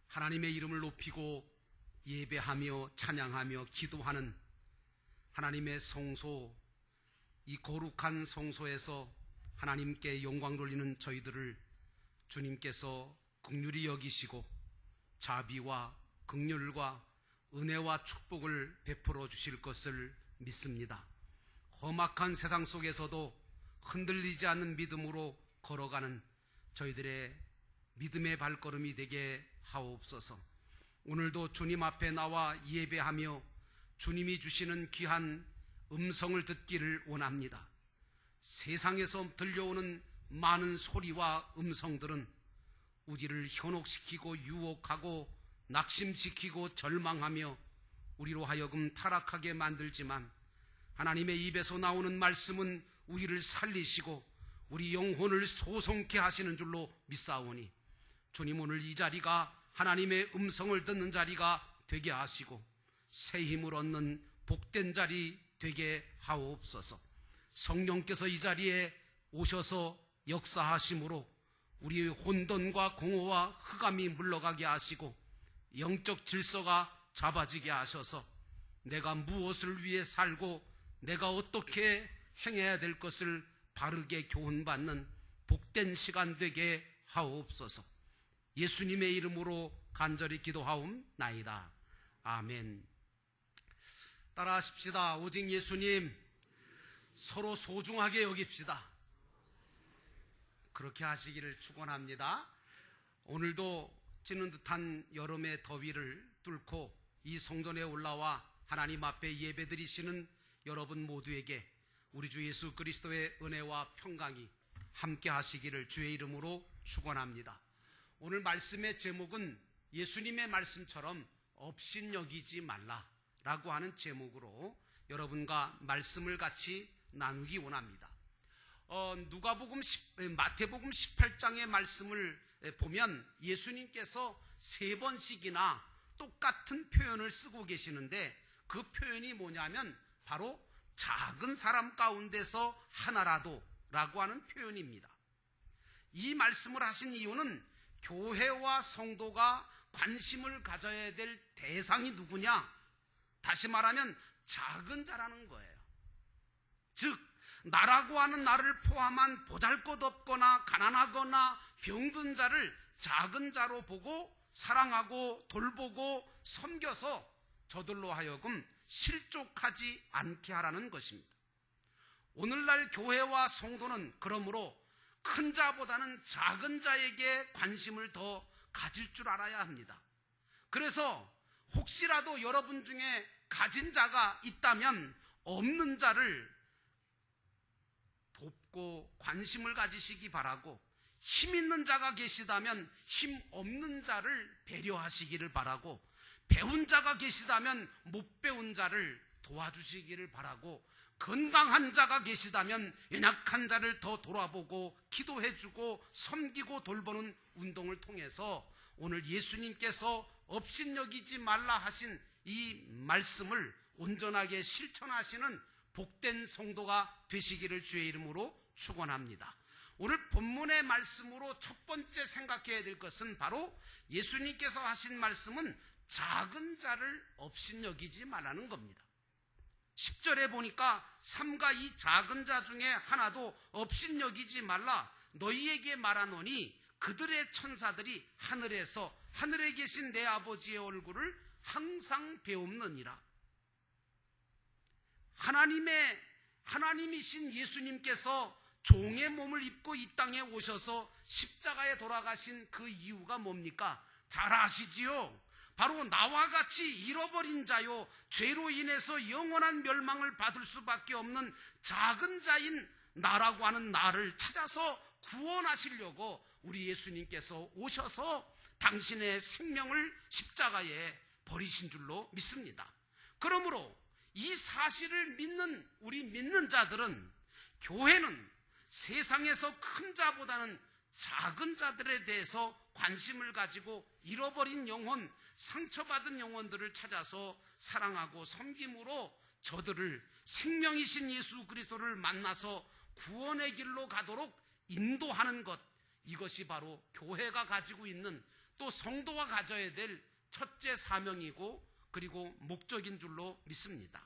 하나님의 이름을 높이고 예배하며 찬양하며 기도하는 하나님의 성소, 이 거룩한 성소에서 하나님께 영광 돌리는 저희들을 주님께서 긍휼히 여기시고 자비와 긍휼과 은혜와 축복을 베풀어 주실 것을 믿습니다. 험악한 세상 속에서도 흔들리지 않는 믿음으로 걸어가는 저희들의 믿음의 발걸음이 되게 하옵소서. 오늘도 주님 앞에 나와 예배하며 주님이 주시는 귀한 음성을 듣기를 원합니다. 세상에서 들려오는 많은 소리와 음성들은 우리를 현혹시키고 유혹하고 낙심시키고 절망하며 우리로 하여금 타락하게 만들지만, 하나님의 입에서 나오는 말씀은 우리를 살리시고 우리 영혼을 소송케 하시는 줄로 믿사오니, 주님 오늘 이 자리가 하나님의 음성을 듣는 자리가 되게 하시고 새 힘을 얻는 복된 자리 되게 하옵소서. 성령께서 이 자리에 오셔서 역사하심으로 우리의 혼돈과 공허와 흑암이 물러가게 하시고 영적 질서가 잡아지게 하셔서 내가 무엇을 위해 살고 내가 어떻게 행해야 될 것을 바르게 교훈받는 복된 시간 되게 하옵소서. 예수님의 이름으로 간절히 기도하옵나이다. 아멘. 따라하십시다. 오직 예수님, 서로 소중하게 여깁시다. 그렇게 하시기를 축원합니다. 오늘도 찌는 듯한 여름의 더위를 뚫고 이 성전에 올라와 하나님 앞에 예배드리시는 여러분 모두에게 우리 주 예수 그리스도의 은혜와 평강이 함께 하시기를 주의 이름으로 축원합니다. 오늘 말씀의 제목은 예수님의 말씀처럼 업신여기지 말라라고 하는 제목으로 여러분과 말씀을 같이 나누기 원합니다. 마태복음 18장의 말씀을 보면 예수님께서 3번씩이나 똑같은 표현을 쓰고 계시는데, 그 표현이 뭐냐면 바로 작은 사람 가운데서 하나라도 라고 하는 표현입니다. 이 말씀을 하신 이유는 교회와 성도가 관심을 가져야 될 대상이 누구냐? 다시 말하면 작은 자라는 거예요. 즉, 나라고 하는 나를 포함한 보잘것없거나 가난하거나 병든 자를 작은 자로 보고 사랑하고 돌보고 섬겨서 저들로 하여금 실족하지 않게 하라는 것입니다. 오늘날 교회와 성도는 그러므로 큰 자보다는 작은 자에게 관심을 더 가질 줄 알아야 합니다. 그래서 혹시라도 여러분 중에 가진 자가 있다면 없는 자를 돕고 관심을 가지시기 바라고, 힘 있는 자가 계시다면 힘 없는 자를 배려하시기를 바라고, 배운 자가 계시다면 못 배운 자를 도와주시기를 바라고, 건강한 자가 계시다면 연약한 자를 더 돌아보고 기도해주고 섬기고 돌보는 운동을 통해서 오늘 예수님께서 업신여기지 말라 하신 이 말씀을 온전하게 실천하시는 복된 성도가 되시기를 주의 이름으로 축원합니다. 오늘 본문의 말씀으로 첫 번째 생각해야 될 것은 바로 예수님께서 하신 말씀은 작은 자를 업신여기지 말라는 겁니다. 10절에 보니까 삼가 이 작은 자 중에 하나도 업신여기지 말라 너희에게 말하노니 그들의 천사들이 하늘에 계신 내 아버지의 얼굴을 항상 배웁느니라. 하나님이신 예수님께서 종의 몸을 입고 이 땅에 오셔서 십자가에 돌아가신 그 이유가 뭡니까? 잘 아시지요? 바로 나와 같이 잃어버린 자요, 죄로 인해서 영원한 멸망을 받을 수밖에 없는 작은 자인 나라고 하는 나를 찾아서 구원하시려고 우리 예수님께서 오셔서 당신의 생명을 십자가에 버리신 줄로 믿습니다. 그러므로 이 사실을 믿는 우리 믿는 자들은, 교회는 세상에서 큰 자보다는 작은 자들에 대해서 관심을 가지고 잃어버린 영혼, 상처받은 영혼들을 찾아서 사랑하고 섬김으로 저들을 생명이신 예수 그리스도를 만나서 구원의 길로 가도록 인도하는 것, 이것이 바로 교회가 가지고 있는, 또 성도가 가져야 될 첫째 사명이고 그리고 목적인 줄로 믿습니다.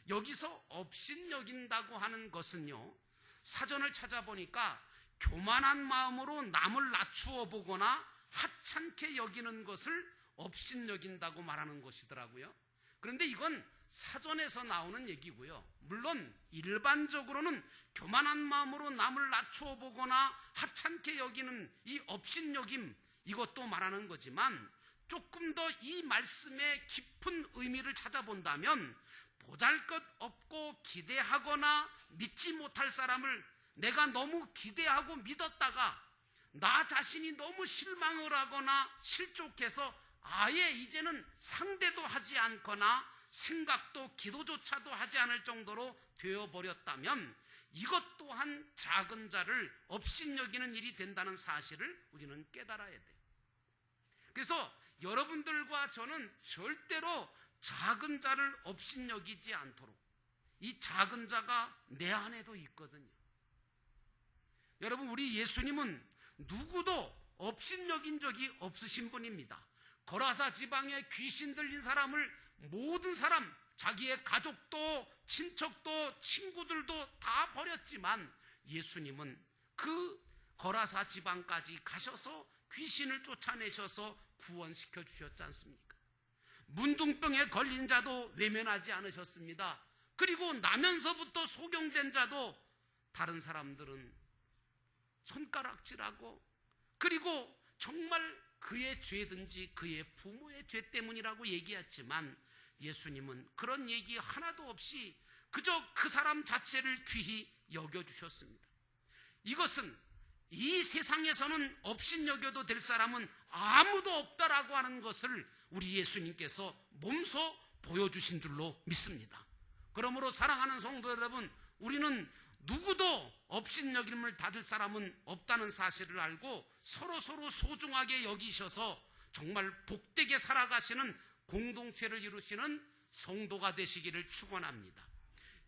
여기서 업신여긴다고 하는 것은요, 사전을 찾아보니까 교만한 마음으로 남을 낮추어 보거나 하찮게 여기는 것을 업신여긴다고 말하는 것이더라고요. 그런데 이건 사전에서 나오는 얘기고요. 물론 일반적으로는 교만한 마음으로 남을 낮추어 보거나 하찮게 여기는 이 업신여김, 이것도 말하는 거지만 조금 더 이 말씀의 깊은 의미를 찾아본다면 보잘것없고 기대하거나 믿지 못할 사람을 내가 너무 기대하고 믿었다가 나 자신이 너무 실망을 하거나 실족해서 아예 이제는 상대도 하지 않거나 생각도 기도조차도 하지 않을 정도로 되어버렸다면 이것 또한 작은 자를 업신여기는 일이 된다는 사실을 우리는 깨달아야 돼요. 그래서 여러분들과 저는 절대로 작은 자를 업신여기지 않도록, 이 작은 자가 내 안에도 있거든요. 여러분, 우리 예수님은 누구도 업신여긴 적이 없으신 분입니다. 거라사 지방에 귀신 들린 사람을 모든 사람, 자기의 가족도 친척도 친구들도 다 버렸지만 예수님은 그 거라사 지방까지 가셔서 귀신을 쫓아내셔서 구원시켜 주셨지 않습니까? 문둥병에 걸린 자도 외면하지 않으셨습니다. 그리고 나면서부터 소경된 자도 다른 사람들은 손가락질하고, 그리고 정말 그의 죄든지 그의 부모의 죄 때문이라고 얘기했지만 예수님은 그런 얘기 하나도 없이 그저 그 사람 자체를 귀히 여겨주셨습니다. 이것은 이 세상에서는 업신여겨도 될 사람은 아무도 없다라고 하는 것을 우리 예수님께서 몸소 보여주신 줄로 믿습니다. 그러므로 사랑하는 성도 여러분, 우리는 누구도 업신여김을 받을 사람은 없다는 사실을 알고 서로서로 소중하게 여기셔서 정말 복되게 살아가시는 공동체를 이루시는 성도가 되시기를 축원합니다.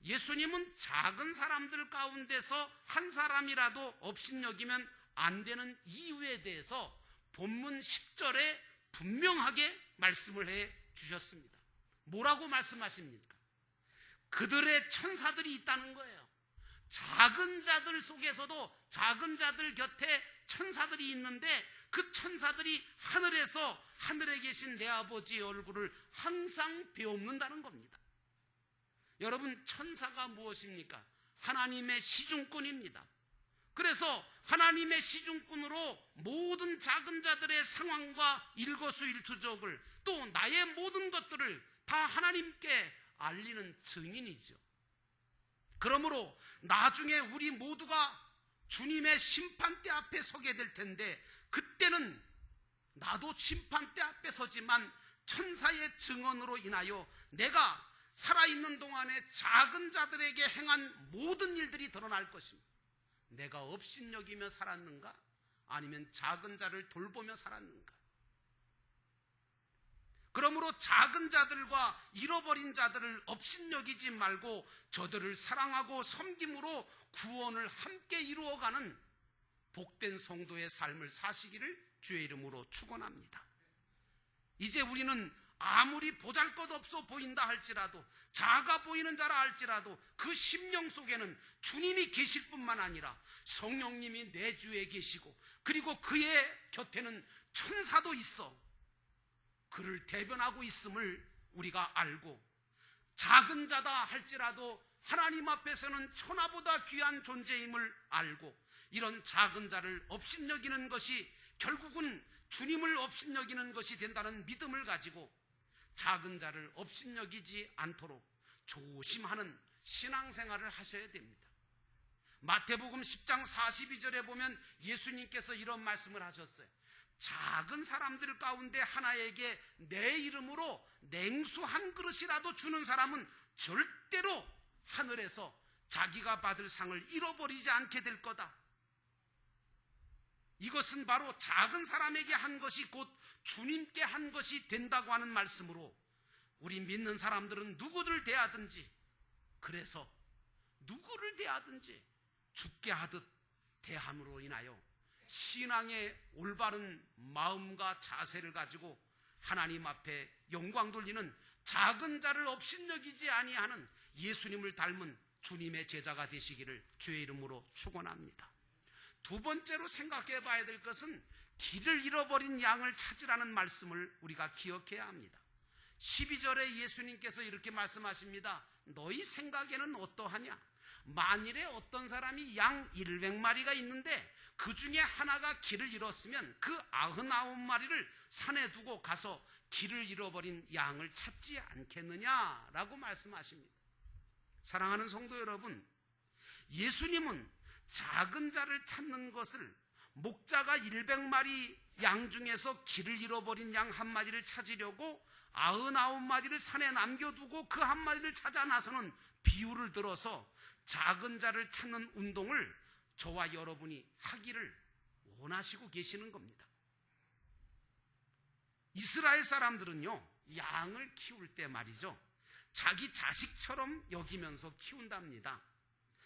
예수님은 작은 사람들 가운데서 한 사람이라도 업신여기면 안 되는 이유에 대해서 본문 10절에 분명하게 말씀을 해 주셨습니다. 뭐라고 말씀하십니까? 그들의 천사들이 있다는 거예요. 작은 자들 속에서도 작은 자들 곁에 천사들이 있는데 그 천사들이 하늘에서 하늘에 계신 내 아버지의 얼굴을 항상 배웁는다는 겁니다. 여러분, 천사가 무엇입니까? 하나님의 시중꾼입니다. 그래서 하나님의 시중꾼으로 모든 작은 자들의 상황과 일거수일투족을, 또 나의 모든 것들을 다 하나님께 알리는 증인이죠. 그러므로 나중에 우리 모두가 주님의 심판대 앞에 서게 될 텐데, 그때는 나도 심판대 앞에 서지만 천사의 증언으로 인하여 내가 살아있는 동안에 작은 자들에게 행한 모든 일들이 드러날 것입니다. 내가 업신여기며 살았는가? 아니면 작은 자를 돌보며 살았는가? 그러므로 작은 자들과 잃어버린 자들을 업신여기지 말고 저들을 사랑하고 섬김으로 구원을 함께 이루어가는 복된 성도의 삶을 사시기를 주의 이름으로 축원합니다. 이제 우리는 아무리 보잘것없어 보인다 할지라도, 작아 보이는 자라 할지라도 그 심령 속에는 주님이 계실 뿐만 아니라 성령님이 내 주에 계시고, 그리고 그의 곁에는 천사도 있어 그를 대변하고 있음을 우리가 알고, 작은 자다 할지라도 하나님 앞에서는 천하보다 귀한 존재임을 알고, 이런 작은 자를 업신여기는 것이 결국은 주님을 업신여기는 것이 된다는 믿음을 가지고 작은 자를 업신여기지 않도록 조심하는 신앙생활을 하셔야 됩니다. 마태복음 10장 42절에 보면 예수님께서 이런 말씀을 하셨어요. 작은 사람들 가운데 하나에게 내 이름으로 냉수 한 그릇이라도 주는 사람은 절대로 하늘에서 자기가 받을 상을 잃어버리지 않게 될 거다. 이것은 바로 작은 사람에게 한 것이 곧 주님께 한 것이 된다고 하는 말씀으로, 우리 믿는 사람들은 누구를 대하든지, 그래서 누구를 대하든지 죽게 하듯 대함으로 인하여 신앙의 올바른 마음과 자세를 가지고 하나님 앞에 영광 돌리는 작은 자를 업신여기지 아니하는 예수님을 닮은 주님의 제자가 되시기를 주의 이름으로 축원합니다. 두 번째로 생각해 봐야 될 것은 길을 잃어버린 양을 찾으라는 말씀을 우리가 기억해야 합니다. 12절에 예수님께서 이렇게 말씀하십니다. 너희 생각에는 어떠하냐? 만일에 어떤 사람이 양 100마리가 있는데 그 중에 하나가 길을 잃었으면 그 99마리를 산에 두고 가서 길을 잃어버린 양을 찾지 않겠느냐라고 말씀하십니다. 사랑하는 성도 여러분, 예수님은 작은 자를 찾는 것을 목자가 100마리 양 중에서 길을 잃어버린 양 한 마리를 찾으려고 99마리를 산에 남겨두고 그 한 마리를 찾아 나서는 비유를 들어서 작은 자를 찾는 운동을 저와 여러분이 하기를 원하시고 계시는 겁니다. 이스라엘 사람들은요, 양을 키울 때 말이죠, 자기 자식처럼 여기면서 키운답니다.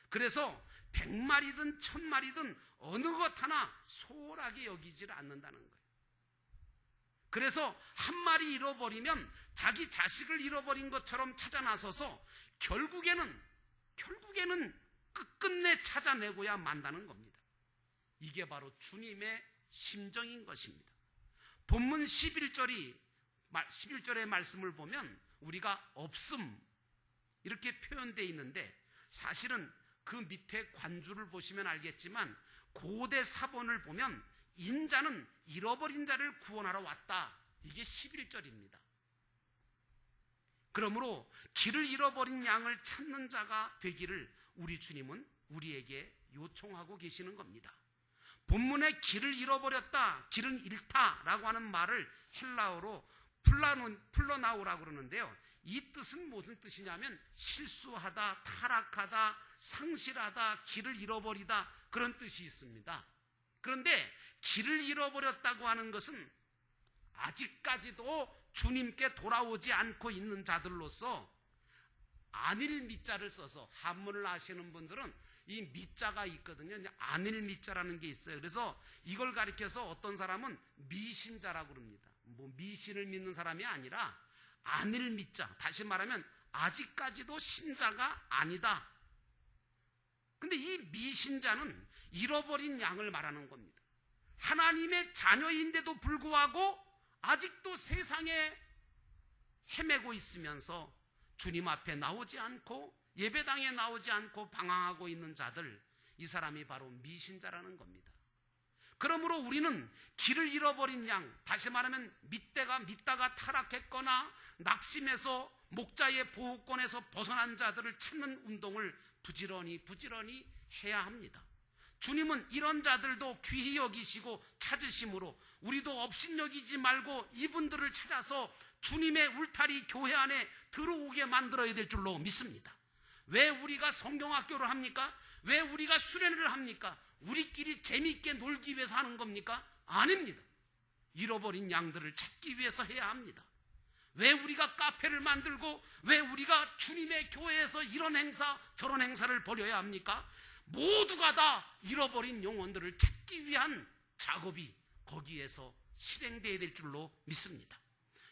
그래서 100마리든 1000마리든 어느 것 하나 소홀하게 여기질 않는다는 거예요. 그래서 한 마리 잃어버리면 자기 자식을 잃어버린 것처럼 찾아 나서서 결국에는 끝끝내 찾아내고야 만다는 겁니다. 이게 바로 주님의 심정인 것입니다. 본문 11절의 말씀을 보면 우리가 없음 이렇게 표현되어 있는데, 사실은 그 밑에 관주를 보시면 알겠지만 고대 사본을 보면 인자는 잃어버린 자를 구원하러 왔다, 이게 11절입니다. 그러므로 길을 잃어버린 양을 찾는 자가 되기를 우리 주님은 우리에게 요청하고 계시는 겁니다. 본문에 길을 잃어버렸다, 길은 잃다라고 하는 말을 헬라어로 플러나우라고 그러는데요. 이 뜻은 무슨 뜻이냐면 실수하다, 타락하다, 상실하다, 길을 잃어버리다, 그런 뜻이 있습니다. 그런데 길을 잃어버렸다고 하는 것은 아직까지도 주님께 돌아오지 않고 있는 자들로서 안일 미자를 써서, 한문을 아시는 분들은 이 미자가 있거든요. 안일 미자라는 게 있어요. 그래서 이걸 가리켜서 어떤 사람은 미신자라고 그럽니다. 미신을 믿는 사람이 아니라 안일 미자, 다시 말하면 아직까지도 신자가 아니다. 근데 이 미신자는 잃어버린 양을 말하는 겁니다. 하나님의 자녀인데도 불구하고 아직도 세상에 헤매고 있으면서 주님 앞에 나오지 않고 예배당에 나오지 않고 방황하고 있는 자들, 이 사람이 바로 미신자라는 겁니다. 그러므로 우리는 길을 잃어버린 양, 다시 말하면 믿다가 타락했거나 낙심해서 목자의 보호권에서 벗어난 자들을 찾는 운동을 부지런히 해야 합니다. 주님은 이런 자들도 귀히 여기시고 찾으심으로 우리도 업신여기지 말고 이분들을 찾아서 주님의 울타리 교회 안에 들어오게 만들어야 될 줄로 믿습니다. 왜 우리가 성경학교를 합니까? 왜 우리가 수련회를 합니까? 우리끼리 재미있게 놀기 위해서 하는 겁니까? 아닙니다. 잃어버린 양들을 찾기 위해서 해야 합니다. 왜 우리가 카페를 만들고 왜 우리가 주님의 교회에서 이런 행사 저런 행사를 벌여야 합니까? 모두가 다 잃어버린 영혼들을 찾기 위한 작업이 거기에서 실행되어야 될 줄로 믿습니다.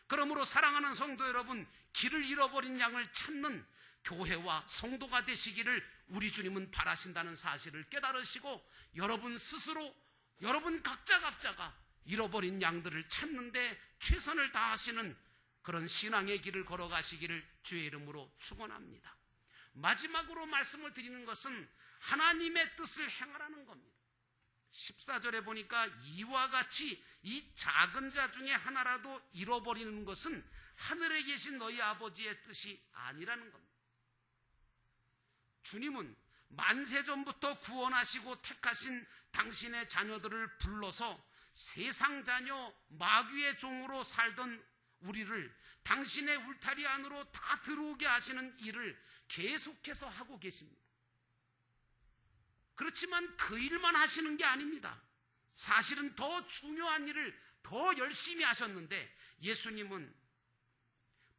그러므로 사랑하는 성도 여러분, 길을 잃어버린 양을 찾는 교회와 성도가 되시기를 우리 주님은 바라신다는 사실을 깨달으시고 여러분 스스로, 여러분 각자가 잃어버린 양들을 찾는데 최선을 다하시는 그런 신앙의 길을 걸어가시기를 주의 이름으로 축원합니다. 마지막으로 말씀을 드리는 것은 하나님의 뜻을 행하라는 겁니다. 14절에 보니까 이와 같이 이 작은 자 중에 하나라도 잃어버리는 것은 하늘에 계신 너희 아버지의 뜻이 아니라는 겁니다. 주님은 만세전부터 구원하시고 택하신 당신의 자녀들을 불러서 세상 자녀 마귀의 종으로 살던 우리를 당신의 울타리 안으로 다 들어오게 하시는 일을 계속해서 하고 계십니다. 그렇지만 그 일만 하시는 게 아닙니다. 사실은 더 중요한 일을 더 열심히 하셨는데, 예수님은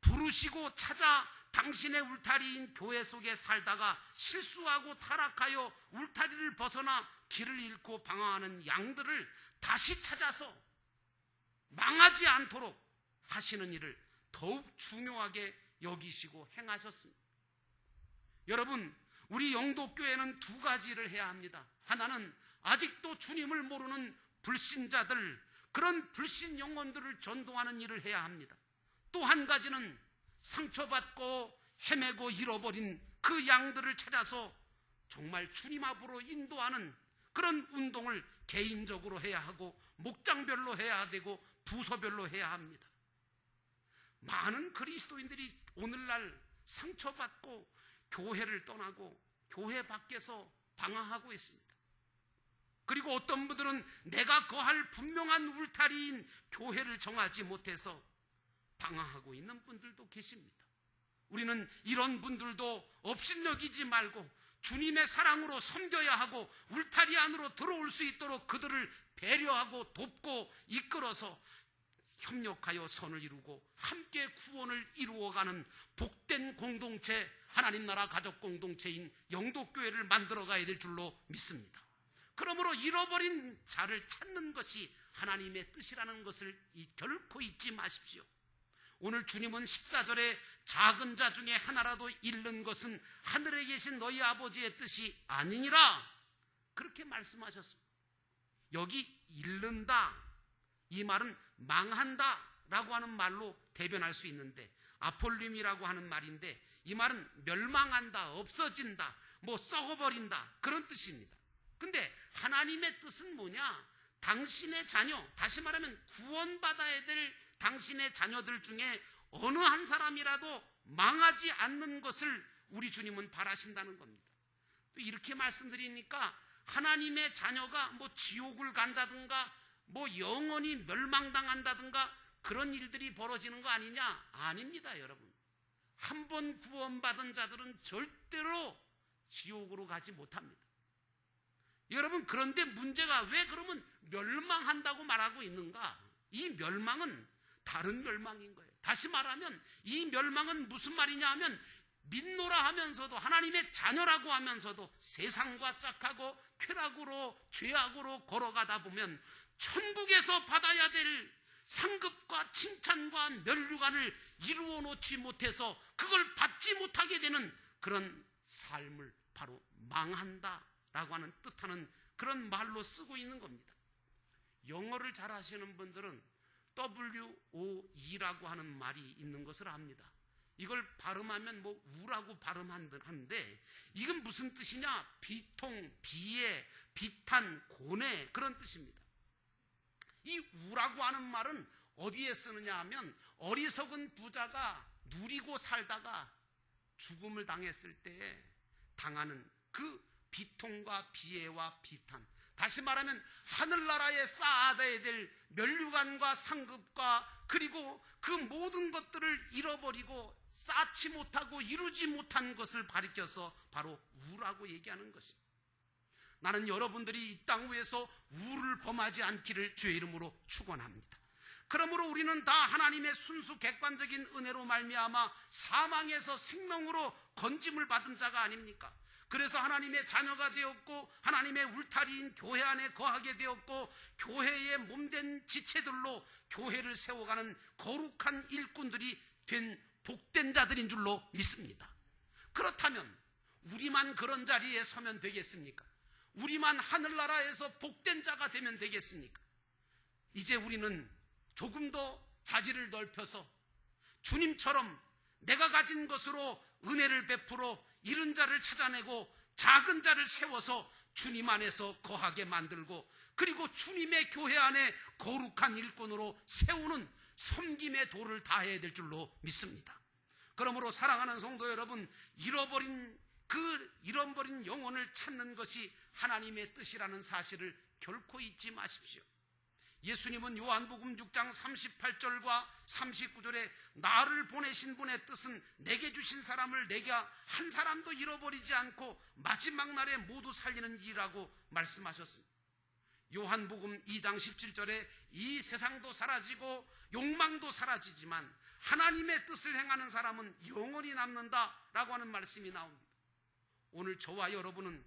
부르시고 찾아 당신의 울타리인 교회 속에 살다가 실수하고 타락하여 울타리를 벗어나 길을 잃고 방황하는 양들을 다시 찾아서 망하지 않도록 하시는 일을 더욱 중요하게 여기시고 행하셨습니다. 여러분, 우리 영도교회는 두 가지를 해야 합니다. 하나는 아직도 주님을 모르는 불신자들, 그런 불신 영혼들을 전도하는 일을 해야 합니다. 또 한 가지는 상처받고 헤매고 잃어버린 그 양들을 찾아서 정말 주님 앞으로 인도하는 그런 운동을 개인적으로 해야 하고 목장별로 해야 되고 부서별로 해야 합니다. 많은 그리스도인들이 오늘날 상처받고 교회를 떠나고 교회 밖에서 방황하고 있습니다. 그리고 어떤 분들은 내가 거할 분명한 울타리인 교회를 정하지 못해서 방황하고 있는 분들도 계십니다. 우리는 이런 분들도 업신여기지 말고 주님의 사랑으로 섬겨야 하고 울타리 안으로 들어올 수 있도록 그들을 배려하고 돕고 이끌어서 협력하여 선을 이루고 함께 구원을 이루어가는 복된 공동체, 하나님 나라 가족 공동체인 영도교회를 만들어가야 될 줄로 믿습니다. 그러므로 잃어버린 자를 찾는 것이 하나님의 뜻이라는 것을 결코 잊지 마십시오. 오늘 주님은 14절에 작은 자 중에 하나라도 잃는 것은 하늘에 계신 너희 아버지의 뜻이 아니니라, 그렇게 말씀하셨습니다. 여기 잃는다, 이 말은 망한다 라고 하는 말로 대변할 수 있는데, 아폴림이라고 하는 말인데 이 말은 멸망한다, 없어진다, 썩어버린다, 그런 뜻입니다. 근데 하나님의 뜻은 뭐냐? 당신의 자녀, 다시 말하면 구원받아야 될 당신의 자녀들 중에 어느 한 사람이라도 망하지 않는 것을 우리 주님은 바라신다는 겁니다. 또 이렇게 말씀드리니까 하나님의 자녀가 지옥을 간다든가 영원히 멸망당한다든가 그런 일들이 벌어지는 거 아니냐? 아닙니다, 여러분. 한 번 구원받은 자들은 절대로 지옥으로 가지 못합니다. 여러분, 그런데 문제가 왜 그러면 멸망한다고 말하고 있는가? 이 멸망은 다른 멸망인 거예요. 다시 말하면 이 멸망은 무슨 말이냐 하면, 믿노라 하면서도 하나님의 자녀라고 하면서도 세상과 짝하고 쾌락으로 죄악으로 걸어가다 보면 천국에서 받아야 될 상급과 칭찬과 면류관을 이루어 놓지 못해서 그걸 받지 못하게 되는 그런 삶을 바로 망한다라고 하는 뜻하는 그런 말로 쓰고 있는 겁니다. 영어를 잘 하시는 분들은 WOE라고 하는 말이 있는 것을 압니다. 이걸 발음하면 우라고 발음하는데 이건 무슨 뜻이냐? 비통, 비애, 비탄, 고뇌, 그런 뜻입니다. 이 우라고 하는 말은 어디에 쓰느냐 하면, 어리석은 부자가 누리고 살다가 죽음을 당했을 때 당하는 그 비통과 비애와 비탄, 다시 말하면 하늘나라에 쌓아야 될 면류관과 상급과 그리고 그 모든 것들을 잃어버리고 쌓지 못하고 이루지 못한 것을 가리켜서 바로 우라고 얘기하는 것입니다. 나는 여러분들이 이 땅 위에서 우를 범하지 않기를 주의 이름으로 축원합니다. 그러므로 우리는 다 하나님의 순수 객관적인 은혜로 말미암아 사망에서 생명으로 건짐을 받은 자가 아닙니까? 그래서 하나님의 자녀가 되었고 하나님의 울타리인 교회 안에 거하게 되었고 교회의 몸된 지체들로 교회를 세워가는 거룩한 일꾼들이 된 복된 자들인 줄로 믿습니다. 그렇다면 우리만 그런 자리에 서면 되겠습니까? 우리만 하늘나라에서 복된 자가 되면 되겠습니까? 이제 우리는 조금 더 자질을 넓혀서 주님처럼 내가 가진 것으로 은혜를 베풀어 잃은 자를 찾아내고 작은 자를 세워서 주님 안에서 거하게 만들고, 그리고 주님의 교회 안에 거룩한 일꾼으로 세우는 섬김의 도를 다해야 될 줄로 믿습니다. 그러므로 사랑하는 성도 여러분, 잃어버린 영혼을 찾는 것이 하나님의 뜻이라는 사실을 결코 잊지 마십시오. 예수님은 요한복음 6장 38절과 39절에 나를 보내신 분의 뜻은 내게 주신 사람을 내게 한 사람도 잃어버리지 않고 마지막 날에 모두 살리는 일이라고 말씀하셨습니다. 요한복음 2장 17절에 이 세상도 사라지고 욕망도 사라지지만 하나님의 뜻을 행하는 사람은 영원히 남는다라고 하는 말씀이 나옵니다. 오늘 저와 여러분은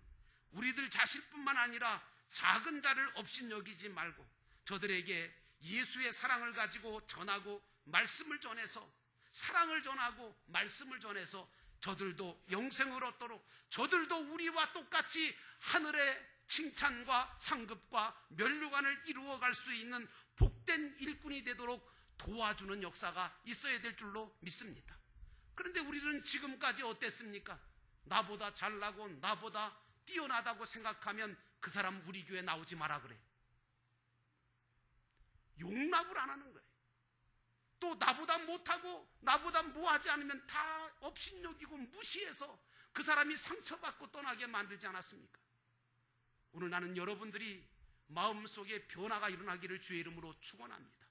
우리들 자신뿐만 아니라 작은 자를 업신여기지 말고 저들에게 예수의 사랑을 가지고 전하고 말씀을 전해서 사랑을 전하고 말씀을 전해서 저들도 영생을 얻도록 저들도 우리와 똑같이 하늘의 칭찬과 상급과 면류관을 이루어갈 수 있는 복된 일꾼이 되도록 도와주는 역사가 있어야 될 줄로 믿습니다. 그런데 우리는 지금까지 어땠습니까? 나보다 잘나고 나보다 뛰어나다고 생각하면 그 사람 우리 교회 나오지 마라 그래. 용납을 안 하는 거예요. 또 나보다 못하고 나보다 뭐하지 않으면 다 업신여기고 무시해서 그 사람이 상처받고 떠나게 만들지 않았습니까? 오늘 나는 여러분들이 마음속에 변화가 일어나기를 주의 이름으로 축원합니다.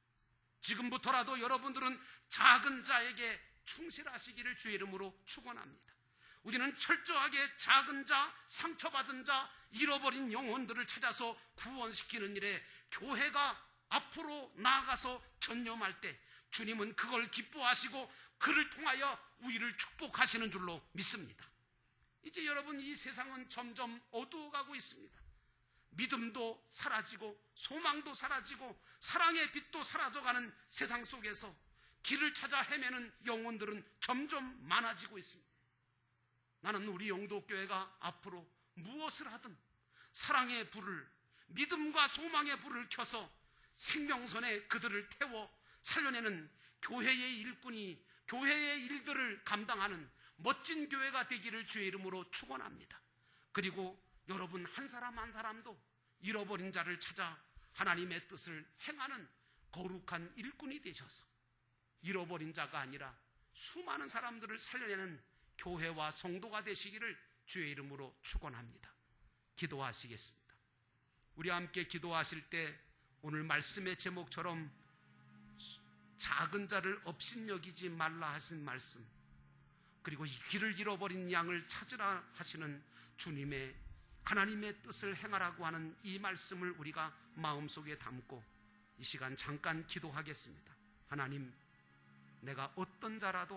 지금부터라도 여러분들은 작은 자에게 충실하시기를 주의 이름으로 축원합니다. 우리는 철저하게 작은 자, 상처받은 자, 잃어버린 영혼들을 찾아서 구원시키는 일에 교회가 앞으로 나아가서 전념할 때 주님은 그걸 기뻐하시고 그를 통하여 우리를 축복하시는 줄로 믿습니다. 이제 여러분, 이 세상은 점점 어두워가고 있습니다. 믿음도 사라지고 소망도 사라지고 사랑의 빛도 사라져가는 세상 속에서 길을 찾아 헤매는 영혼들은 점점 많아지고 있습니다. 나는 우리 영도교회가 앞으로 무엇을 하든 사랑의 불을, 믿음과 소망의 불을 켜서 생명선에 그들을 태워 살려내는 교회의 일꾼이 교회의 일들을 감당하는 멋진 교회가 되기를 주의 이름으로 축원합니다. 그리고 여러분 한 사람 한 사람도 잃어버린 자를 찾아 하나님의 뜻을 행하는 거룩한 일꾼이 되셔서 잃어버린 자가 아니라 수많은 사람들을 살려내는 교회와 성도가 되시기를 주의 이름으로 축원합니다. 기도하시겠습니다. 우리 함께 기도하실 때 오늘 말씀의 제목처럼 작은 자를 업신여기지 말라 하신 말씀, 그리고 이 길을 잃어버린 양을 찾으라 하시는 주님의 하나님의 뜻을 행하라고 하는 이 말씀을 우리가 마음속에 담고 이 시간 잠깐 기도하겠습니다. 하나님, 내가 어떤 자라도